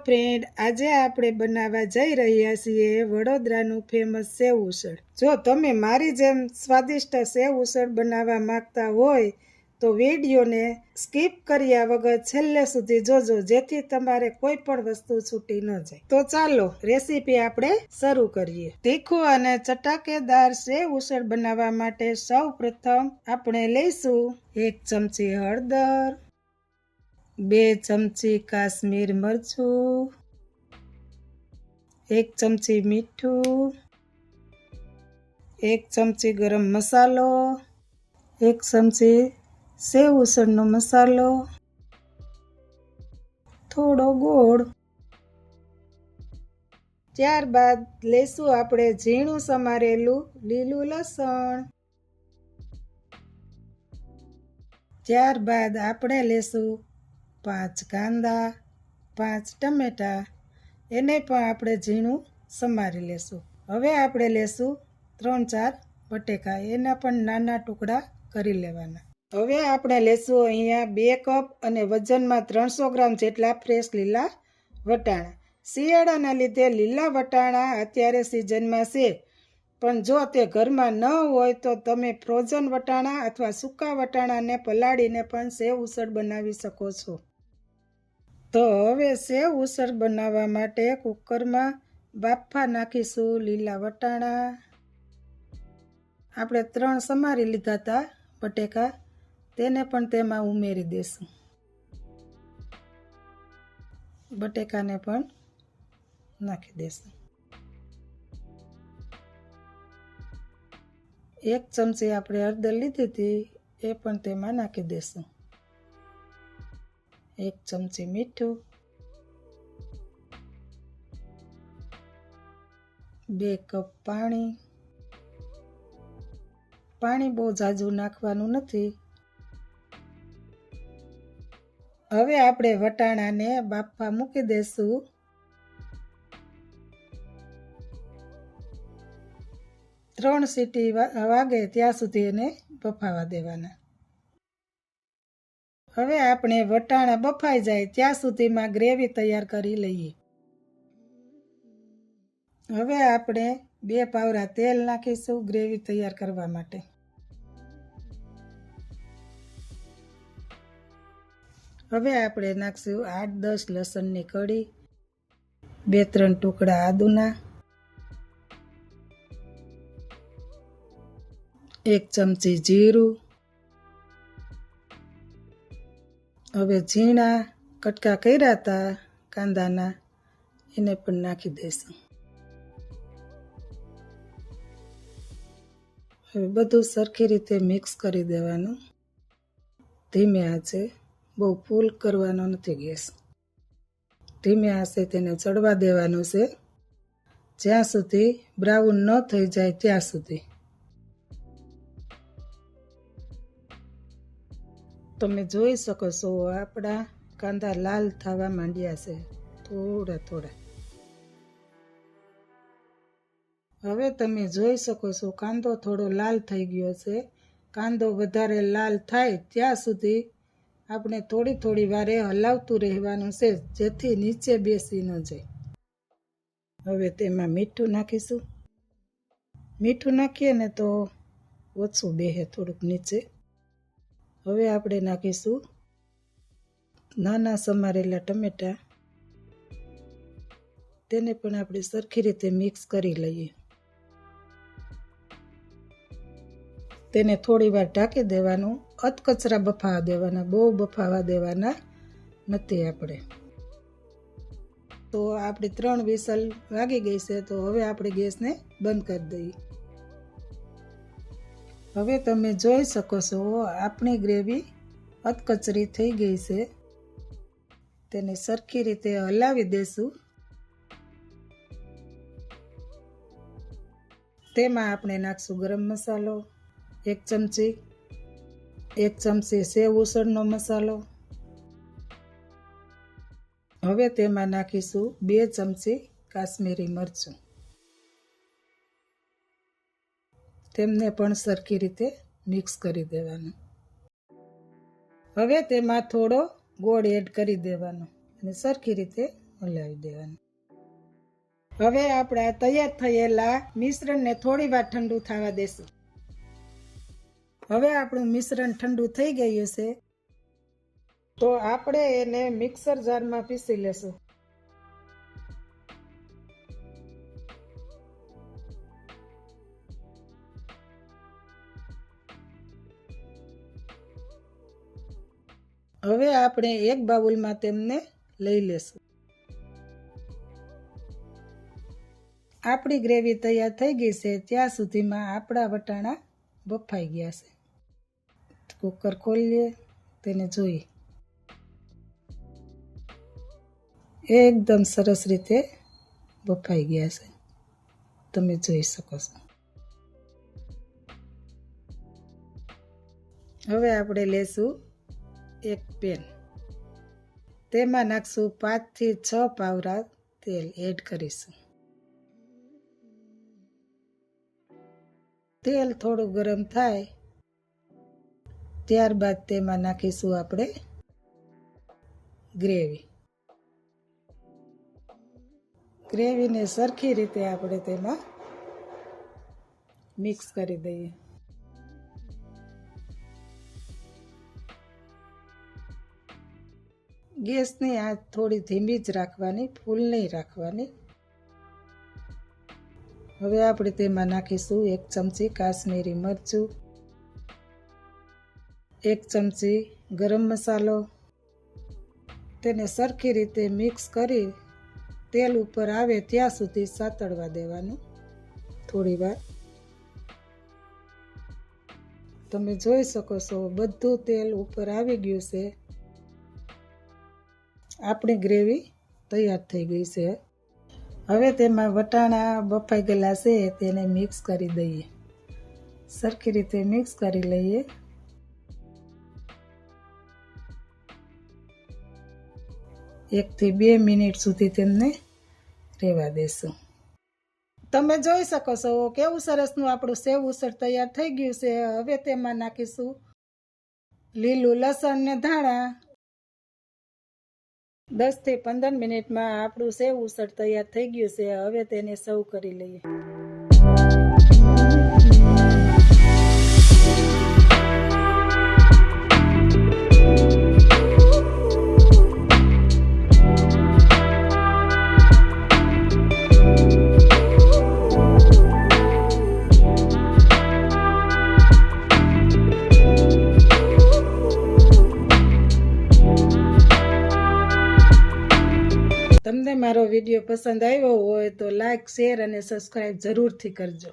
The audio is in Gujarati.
ફ્રેન્ડ, આજે આપણે બનાવવા જઈ રહ્યા છીએ વડોદરાનું ફેમસ સેવ ઉસળ। જો તમે મારી જેમ સ્વાદિષ્ટ સેવ ઉસળ બનાવવા માંગતા હોય તો વિડીયોને સ્કીપ કર્યા વગર છેલ્લે સુધી જોજો, જેથી તમારે કોઈ પણ વસ્તુ છૂટી ન જાય। તો ચાલો રેસીપી આપણે શરૂ કરીએ। તીખું અને ચટાકેદાર સેવ ઉસળ બનાવવા માટે સૌ પ્રથમ આપણે લઈશું 1 ચમચી હળદર, 2 ચમચી કાશ્મીર મરચું, 1 ચમચી મીઠું, 1 ચમચી ગરમ મસાલો, 1 ચમચી સેવ ઉસળનો મસાલો, થોડો ગોળ। ત્યારબાદ લઈશું આપણે ઝીણું સમારેલું લીલું લસણ। ત્યારબાદ આપણે લેશું 5 કાંદા, 5 ટમેટા, એને પણ આપણે ઝીણું સમારી લેશું। હવે આપણે લેશું 3-4 બટેકા, એના પણ નાના ટુકડા કરી લેવાના। હવે આપણે લેશું અહીંયા 2 કપ અને વજનમાં 300 ગ્રામ જેટલા ફ્રેશ લીલા વટાણા। શિયાળાના લીધે લીલા વટાણા અત્યારે સિઝનમાં છે, પણ જો તે ઘરમાં ન હોય તો તમે ફ્રોઝન વટાણા અથવા સૂકા વટાણાને પલાળીને પણ સેવ ઉસળ બનાવી શકો છો। તો હવે સેવ ઉસળ બનાવવા માટે કુકરમાં બાફા નાખીશું લીલા વટાણા। આપણે 3 સમારી લીધા હતા બટેકા, તેને પણ તેમાં ઉમેરી દેશું। બટેકાને પણ નાખી દેશું। 1 ચમચી આપણે હળદર લીધી હતી, એ પણ તેમાં નાખી દેશું। 1 ચમચી મીઠું, 2 કપ પાણી। પાણી બહુ ઝાઝું નાખવાનું નથી। હવે આપણે વટાણાને બાફવા મૂકી દેશું। ત્રણ સીટી વાગે ત્યાં સુધી એને બફાવા દેવાના। હવે આપણે વટાણા બફાઈ જાય ત્યાં સુધીમાં ગ્રેવી તૈયાર કરી લઈએ। હવે આપણે 2 પાવરા તેલ નાખીશું ગ્રેવી તૈયાર કરવા માટે। હવે આપણે નાખશું 8-10 લસણની કળી, 2-3 ટુકડા આદુના, 1 ચમચી જીરું। હવે ઝીણા કટકા કર્યા હતા કાંદાના, એને પણ નાખી દઈશું। હવે બધું સરખી રીતે મિક્સ કરી દેવાનું, ધીમે આંચે, બહુ ફૂલ કરવાનો નથી ગેસ, ધીમે આંચે તેને ચડવા દેવાનું છે જ્યાં સુધી બ્રાઉન ન થઈ જાય ત્યાં સુધી। તમે જોઈ શકો છો આપણા કાંદા લાલ થવા માંડ્યા છે થોડા થોડા। હવે તમે જોઈ શકો છો કાંદો થોડો લાલ થઈ ગયો છે। કાંદો વધારે લાલ થાય ત્યાં સુધી આપણે થોડી થોડી વારે હલાવતું રહેવાનું છે, જેથી નીચે બેસી ન જાય। હવે તેમાં મીઠું નાખીશું। મીઠું નાખીએ ને તો ઓછું બેસે થોડુંક નીચે। હવે આપણે નાખીશું નાના સમારેલા ટમેટા, તેને પણ આપણે સરખી રીતે મિક્સ કરી લઈએ। તેને થોડી વાર ઢાંકી દેવાનું, અધકચરા બફાવા દેવાના, બહુ બફાવા દેવાના નથી આપણે। તો આપણી 3 વિસલ વાગી ગઈ છે, તો હવે આપણે ગેસને બંધ કરી દઈએ। હવે તમે જોઈ શકો છો આપણી ગ્રેવી અધકચરી થઈ ગઈ છે, તેને સરખી રીતે હલાવી દેશું। તેમાં આપણે નાખશું ગરમ મસાલો 1 ચમચી, 1 ચમચી સેવ ઉસળનો મસાલો। હવે તેમાં નાખીશું 2 ચમચી કાશ્મીરી મરચું, તેમને પણ સરખી રીતે મિક્સ કરી દેવાનું। હવે તેમાં થોડો ગોળ એડ કરી દેવાનો અને સરખી રીતે હલાવી દેવાનું. હવે આપણે આ તૈયાર થયેલા મિશ્રણને થોડી વાર ઠંડુ થવા દેશું. હવે આપણું મિશ્રણ ઠંડુ થઈ ગયું છે, તો આપણે એને મિક્સર જારમાં પીસી લેશું. હવે આપણે એક બાઉલમાં તેમને લઈ લેશું. આપણી ગ્રેવી તૈયાર થઈ ગઈ છે ત્યાં સુધીમાં આપણા વટાણા બફાઈ ગયા છે. કુકર ખોલીએ, તેને જોઈએ. એકદમ સરસ રીતે બફાઈ ગયા છે, તમે જોઈ શકો છો. હવે આપણે લેશું એક પેન. તેમાં નાખશું 5 થી 6 પાવરા તેલ એડ કરીશું. તેલ થોડું ગરમ થાય ત્યારબાદ તેમાં નાખીશું આપણે ગ્રેવીને સરખી રીતે આપણે તેમાં મિક્સ કરી દઈએ. ગેસની આંચ થોડી ધીમી જ રાખવાની, ફૂલ નહીં રાખવાની. હવે આપણે તેમાં નાખીશું 1 ચમચી કાશ્મીરી મરચું, 1 ચમચી ગરમ મસાલો. તેને સરખી રીતે મિક્સ કરી તેલ ઉપર આવે ત્યાં સુધી સાતળવા દેવાનું થોડી વાર. તમે જોઈ શકો છો બધું તેલ ઉપર આવી ગયું છે. આપણી ગ્રેવી તૈયાર થઈ ગઈ છે. હવે તેમાં વટાણા બફાઈ ગયેલા છે તેને મિક્સ કરી દઈએ. સરખી રીતે મિક્સ કરી લઈએ. એક થી 2 મિનિટ સુધી તેમને રહેવા દેશું. તમે જોઈ શકો છો કેવું સરસનું આપણું સેવ ઉસળ તૈયાર થઈ ગયું છે. હવે તેમાં નાખીશું લીલું લસણ ને ધાણા. 10 થી 15 મિનિટમાં આપણું સેવ ઉસળ તૈયાર થઈ ગયું છે. હવે તેને સર્વ કરી લઈએ. તમને મારો વિડીયો પસંદ આવ્યો હોય તો લાઈક, શેર અને સબસ્ક્રાઈબ જરૂરથી કરજો.